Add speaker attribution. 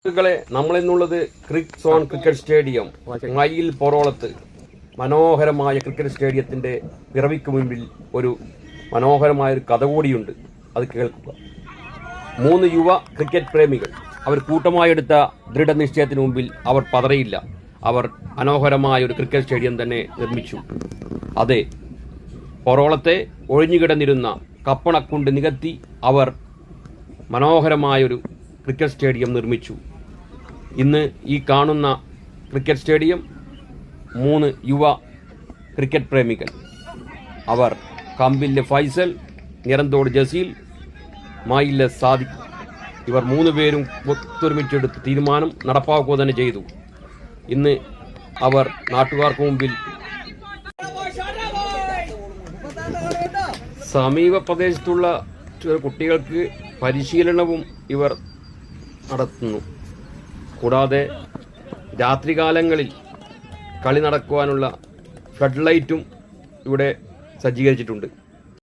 Speaker 1: ളെ നമ്മളിന്നുള്ളത് Crick zone cricket stadium മയിൽ പൊറോളത്ത് മനോഹരമായ cricket സ്റ്റേഡിയത്തിന്റെ പിറവിക്ക് മുൻപിൽ ഒരു മനോഹരമായ ഒരു കഥ കൂടിയുണ്ട്. അത് കേൾക്കുക. 3 യുവ ക്രിക്കറ്റ് പ്രേമികൾ അവർ കൂട്ടമായെടുത്ത ദൃഢനിശ്ചയത്തിന് മുമ്പിൽ അവർ പതറിയില്ല. അവർ മനോഹരമായ ഒരു ക്രിക്കറ്റ് സ്റ്റേഡിയം തന്നെ നിർമ്മിച്ചു. അതെ, പൊറോളത്തെ ഒഴിഞ്ഞുകിടന്നിരുന്ന കപ്പണക്കുണ്ട് നികത്തി അവർ മനോഹരമായൊരു ക്രിക്കറ്റ് സ്റ്റേഡിയം നിർമ്മിച്ചു. ഇന്ന് ഈ കാണുന്ന ക്രിക്കറ്റ് സ്റ്റേഡിയം 3 യുവ ക്രിക്കറ്റ് പ്രേമികൾ, അവർ കമ്പില്ലെ ഫൈസൽ, നിറന്തോട് ജസീൽ, മായില്ലെ സാദിഖ്, ഇവർ 3 പേരും ഒത്തൊരുമിച്ചെടുത്ത് തീരുമാനം നടപ്പാക്കുക തന്നെ ചെയ്തു. ഇന്ന് അവർ നാട്ടുകാർക്ക് മുമ്പിൽ സമീപ പ്രദേശത്തുള്ള കുട്ടികൾക്ക് പരിശീലനവും ഇവർ നടത്തുന്നു. കൂടാതെ രാത്രികാലങ്ങളിൽ കളി നടക്കുവാനുള്ള ഫ്ലഡ് ലൈറ്റും ഇവിടെ സജ്ജീകരിച്ചിട്ടുണ്ട്.